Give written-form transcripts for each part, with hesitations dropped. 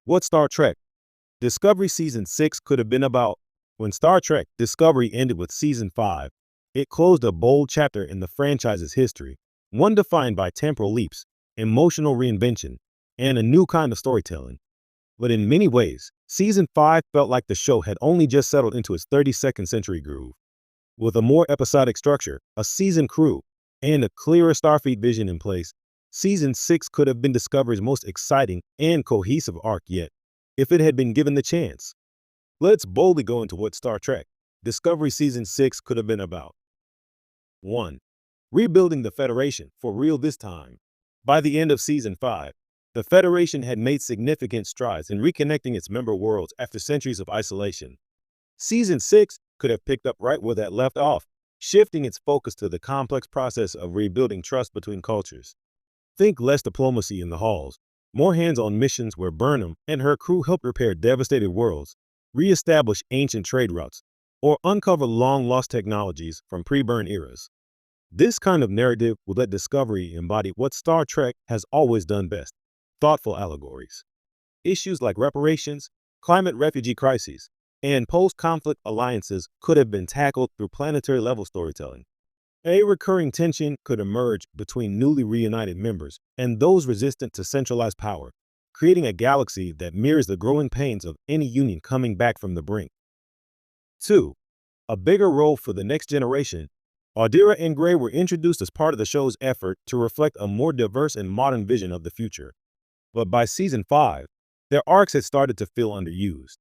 What Star Trek? Discovery Season 6 could have been about. When Star Trek Discovery ended with Season 5, it closed a bold chapter in the franchise's history, one defined by temporal leaps, emotional reinvention, and a new kind of storytelling. But in many ways, Season 5 felt like the show had only just settled into its 32nd century groove. With a more episodic structure, a seasoned crew, and a clearer Starfleet vision in place, Season 6 could have been Discovery's most exciting and cohesive arc yet, if it had been given the chance. Let's boldly go into what Star Trek Discovery Season 6 could have been about. 1. Rebuilding the Federation, for real this time. By the end of Season 5, the Federation had made significant strides in reconnecting its member worlds after centuries of isolation. Season 6 could have picked up right where that left off, shifting its focus to the complex process of rebuilding trust between cultures. Think less diplomacy in the halls, more hands-on missions where Burnham and her crew help repair devastated worlds, re-establish ancient trade routes, or uncover long-lost technologies from pre-Burn eras. This kind of narrative would let Discovery embody what Star Trek has always done best: thoughtful allegories. Issues like reparations, climate refugee crises, and post-conflict alliances could have been tackled through planetary-level storytelling. A recurring tension could emerge between newly reunited members and those resistant to centralized power, creating a galaxy that mirrors the growing pains of any union coming back from the brink. 2. A bigger role for the next generation. Adira and Gray were introduced as part of the show's effort to reflect a more diverse and modern vision of the future. But by Season 5, their arcs had started to feel underused.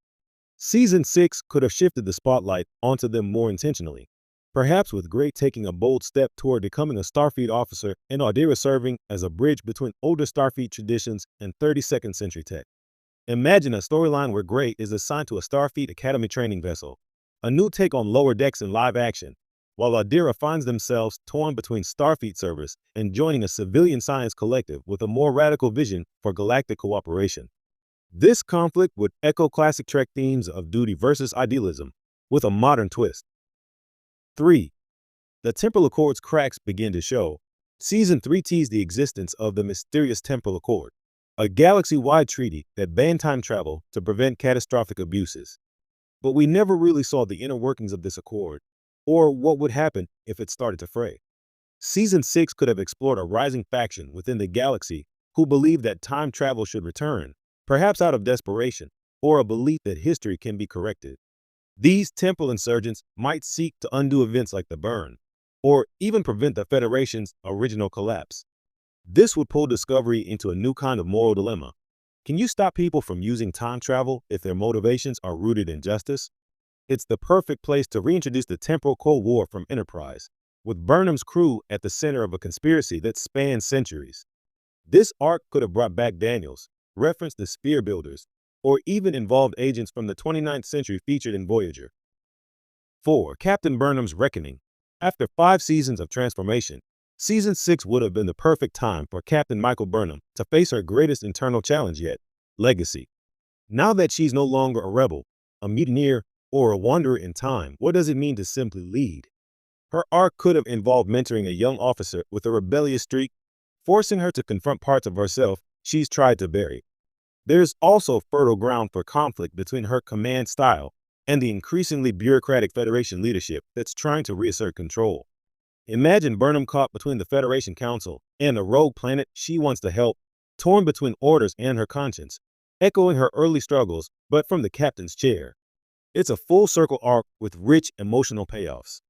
Season 6 could have shifted the spotlight onto them more intentionally, perhaps with Gray taking a bold step toward becoming a Starfleet officer and Adira serving as a bridge between older Starfleet traditions and 32nd century tech. Imagine a storyline where Gray is assigned to a Starfleet Academy training vessel, a new take on lower decks in live action, while Adira finds themselves torn between Starfleet service and joining a civilian science collective with a more radical vision for galactic cooperation. This conflict would echo classic Trek themes of duty versus idealism, with a modern twist. 3. The temporal accord's cracks begin to show. Season 3 teased the existence of the mysterious temporal accord, a galaxy-wide treaty that banned time travel to prevent catastrophic abuses. But we never really saw the inner workings of this accord, or what would happen if it started to fray. Season 6 could have explored a rising faction within the galaxy who believed that time travel should return, perhaps out of desperation, or a belief that history can be corrected. These temporal insurgents might seek to undo events like the Burn, or even prevent the Federation's original collapse. This would pull Discovery into a new kind of moral dilemma. Can you stop people from using time travel if their motivations are rooted in justice? It's the perfect place to reintroduce the temporal Cold War from Enterprise, with Burnham's crew at the center of a conspiracy that spans centuries. This arc could have brought back Daniels, referenced the Spear Builders, or even involved agents from the 29th century featured in Voyager. 4. Captain Burnham's Reckoning. After 5 seasons of transformation, Season 6 would have been the perfect time for Captain Michael Burnham to face her greatest internal challenge yet: legacy. Now that she's no longer a rebel, a mutineer, or a wanderer in time, what does it mean to simply lead? Her arc could have involved mentoring a young officer with a rebellious streak, forcing her to confront parts of herself she's tried to bury. There's also fertile ground for conflict between her command style and the increasingly bureaucratic Federation leadership that's trying to reassert control. Imagine Burnham caught between the Federation Council and a rogue planet she wants to help, torn between orders and her conscience, echoing her early struggles, but from the captain's chair. It's a full-circle arc with rich emotional payoffs.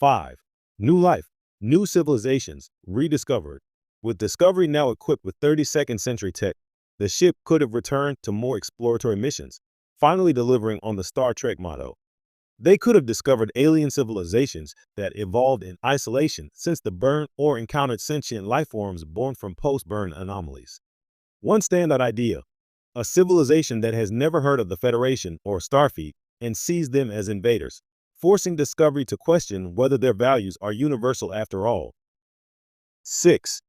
5. New life, new civilizations, rediscovered. With Discovery now equipped with 32nd century tech, the ship could have returned to more exploratory missions, finally delivering on the Star Trek motto. They could have discovered alien civilizations that evolved in isolation since the Burn or encountered sentient life forms born from post-Burn anomalies. One standout idea: a civilization that has never heard of the Federation or Starfleet and sees them as invaders, forcing Discovery to question whether their values are universal after all. 6.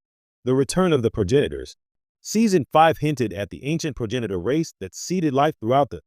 The return of the progenitors. Season 5 hinted at the ancient progenitor race that seeded life throughout the